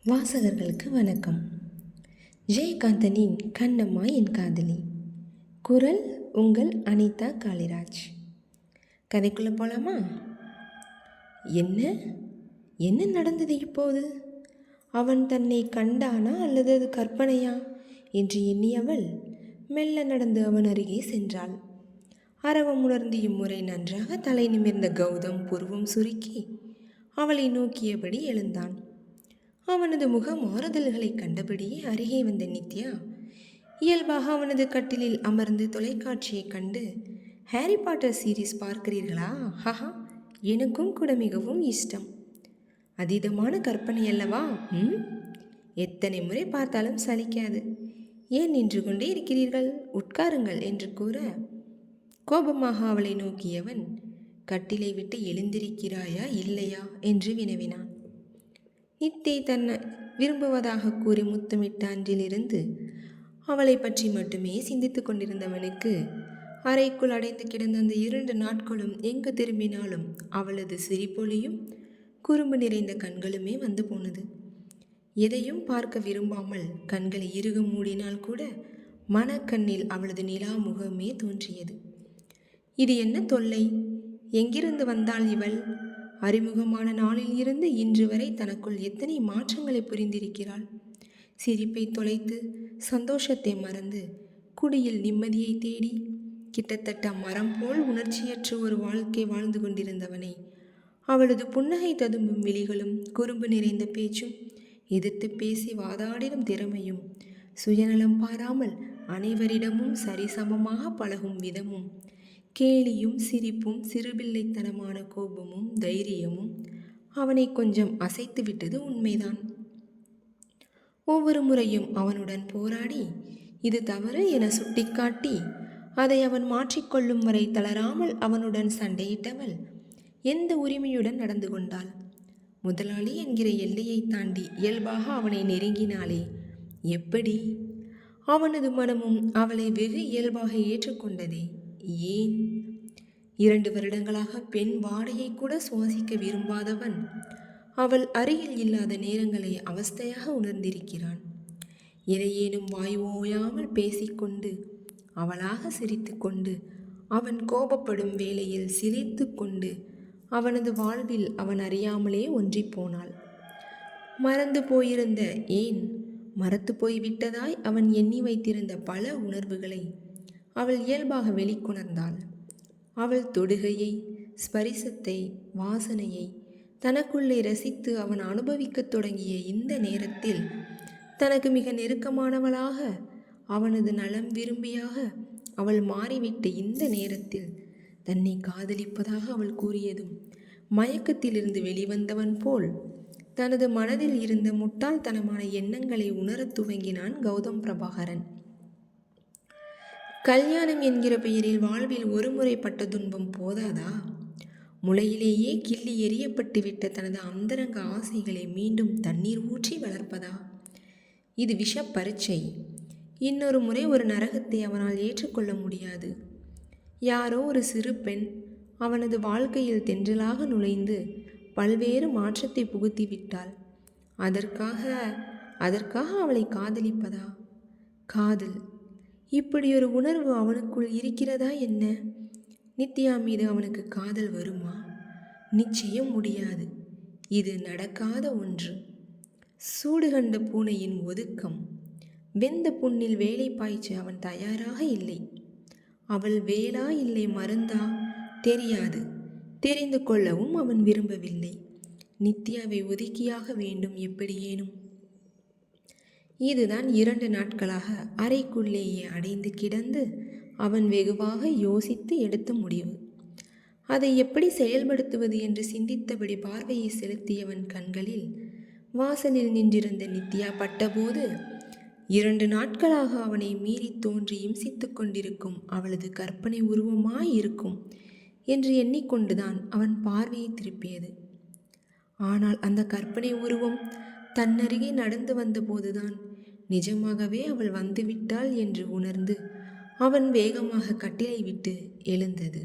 வாசகர்களுக்கு வணக்கம். ஜெயகாந்தனின் கண்ணம்மா என் காதலி. குரல் உங்கள் அனிதா காளிராஜ். கதைக்குள்ளே போகலாமா? என்ன என்ன நடந்தது இப்போது? அவன் தன்னை கண்டானா அல்லது அது கற்பனையா என்று எண்ணியவள் மெல்ல நடந்து அவன் அருகே சென்றாள். அரவம் உணர்ந்து இம்முறை நன்றாக தலை நிமிர்ந்த கௌதம் புருவம் சுருக்கி அவளை நோக்கியபடி எழுந்தான். அவனது முக மாறுதல்களை கண்டபடியே அருகே வந்த நித்யா இயல்பாக அவனது கட்டிலில் அமர்ந்து தொலைக்காட்சியை கண்டு, ஹாரி பாட்டர் சீரீஸ் பார்க்கிறீர்களா? ஹஹா, எனக்கும் கூட மிகவும் இஷ்டம். அதீதமான கற்பனை அல்லவா? எத்தனை முறை பார்த்தாலும் சலிக்காது. ஏன் நின்று கொண்டே இருக்கிறீர்கள்? உட்காருங்கள் என்று கூற, கோபமாக அவளை நோக்கியவன், கட்டிலை விட்டு எழுந்திருக்கிறாயா இல்லையா என்று வினவினான். நித்தை தன்னை விரும்புவதாக கூறி முத்தமிட்ட அன்றிலிருந்து அவளை பற்றி மட்டுமே சிந்தித்து கொண்டிருந்தவனுக்கு அறைக்குள் அடைந்து கிடந்த அந்த 2 நாட்களும் எங்கு திரும்பினாலும் அவளது சிரிப்பொலியும் குறும்பு நிறைந்த கண்களுமே வந்து போனது. எதையும் பார்க்க விரும்பாமல் கண்களை இறுக மூடினால் கூட மனக்கண்ணில் அவளது நிலா முகமே தோன்றியது. இது என்ன தொல்லை? எங்கிருந்து வந்தாள் இவள்? அறிமுகமான நாளில் இருந்து இன்று வரை தனக்குள் எத்தனை மாற்றங்களை புரிந்திருக்கிறாள். சிரிப்பை தொலைத்து சந்தோஷத்தை மறந்து குடியில் நிம்மதியை தேடி கிட்டத்தட்ட மரம் போல் உணர்ச்சியற்ற ஒரு வாழ்க்கை வாழ்ந்து கொண்டிருந்தவனை அவளது புன்னகை ததும்பும் விழிகளும் குறும்பு நிறைந்த பேச்சும் எதிர்த்து பேசி வாதாடிடும் திறமையும் சுயநலம் பாராமல் அனைவரிடமும் சரிசமமாக பழகும் விதமும் கேலியும் சிரிப்பும் சிறுபிள்ளைத்தனமான கோபமும் தைரியமும் அவனை கொஞ்சம் அசைத்து விட்டது உண்மைதான். ஒவ்வொரு முறையும் அவனுடன் போராடி இது தவறு என சுட்டிக்காட்டி அதை அவன் மாற்றிக்கொள்ளும் வரை தளராமல் அவனுடன் சண்டையிட்டவள் எந்த உரிமையுடன் நடந்து கொண்டாள்? முதலாளி என்கிற எல்லையை தாண்டி இயல்பாக அவனை நெருங்கினாலே எப்படி? அவனது மனமும் அவளை வெகு இயல்பாக ஏற்றுக்கொண்டதே. ஏன்? 2 வருடங்களாக பெண் வாடையை கூட சுவாசிக்க விரும்பாதவன் அவள் அருகில் இல்லாத நேரங்களை அவஸ்தையாக உணர்ந்திருக்கிறான். எதையேனும் வாய் ஓயாமல் பேசிக்கொண்டு அவளாக சிரித்து கொண்டு அவன் கோபப்படும் வேளையில் சிரித்து கொண்டு அவனது வாழ்வில் அவன் அறியாமலே ஒன்றி போனாள். மறந்து போயிருந்த, ஏன் மறத்து போய்விட்டதாய் அவன் எண்ணி வைத்திருந்த பல உணர்வுகளை அவள் இயல்பாக வெளிக்கொணர்ந்தாள். அவள் தொடுகையை, ஸ்பரிசத்தை, வாசனையை தனக்குள்ளே ரசித்து அவன் அனுபவிக்கத் தொடங்கிய இந்த நேரத்தில் தனக்கு மிக நெருக்கமானவளாக அவனது நலம் விரும்பியாக அவள் மாறிவிட்ட இந்த நேரத்தில் தன்னை காதலிப்பதாக அவள் கூறியதும் மயக்கத்திலிருந்து வெளிவந்தவன் போல் தனது மனதில் இருந்த முட்டாள்தனமான எண்ணங்களை உணரத் துவங்கினான் கௌதம் பிரபாகரன். கல்யாணம் என்கிற பெயரில் வாழ்வில் ஒரு முறைப்பட்ட துன்பம் போதாதா? முளையிலேயே கிள்ளி எறியப்பட்டு விட்ட தனது அந்தரங்க ஆசைகளை மீண்டும் தண்ணீர் ஊற்றி வளர்ப்பதா? இது விஷ பரீட்சை. இன்னொரு முறை ஒரு நரகத்தை அவனால் ஏற்றுக்கொள்ள முடியாது. யாரோ ஒரு சிறு பெண் அவனது வாழ்க்கையில் தென்றலாக நுழைந்து பல்வேறு மாற்றத்தை புகுத்திவிட்டாள். அதற்காக அவளை காதலிப்பதா? காதல், இப்படி ஒரு உணர்வு அவனுக்குள் இருக்கிறதா என்ன? நித்யா மீது அவனுக்கு காதல் வருமா? நிச்சயம் முடியாது. இது நடக்காத ஒன்று. சூடு கண்ட பூனையின் ஒதுக்கம். வெந்த புண்ணில் வேலை பாய்ச்ச அவன் தயாராக இல்லை. அவள் வேலா இல்லை மருந்தா தெரியாது. தெரிந்து கொள்ளவும் அவன் விரும்பவில்லை. நித்யாவை ஒதுக்கியாக வேண்டும் எப்படியேனும். இதுதான் 2 நாட்களாக அறைக்குள்ளேயே அடைந்து கிடந்து அவன் வெகுவாக யோசித்து எடுத்த முடிவு. அதை எப்படி செயல்படுத்துவது என்று சிந்தித்தபடி பார்வையை செலுத்தியவன் கண்களில் வாசலில் நின்றிருந்த நித்யா பட்டபோது 2 நாட்களாக அவனை மீறி தோன்றி இம்சித்து கொண்டிருக்கும் அவளது கற்பனை உருவமாயிருக்கும் என்று எண்ணிக்கொண்டுதான் அவன் பார்வையை திருப்பியது. ஆனால் அந்த கற்பனை உருவம் தன்னருகே நடந்து வந்தபோதுதான் நிஜமாகவே அவள் வந்துவிட்டாள் என்று உணர்ந்து அவன் வேகமாக கட்டிலை விட்டு எழுந்தது.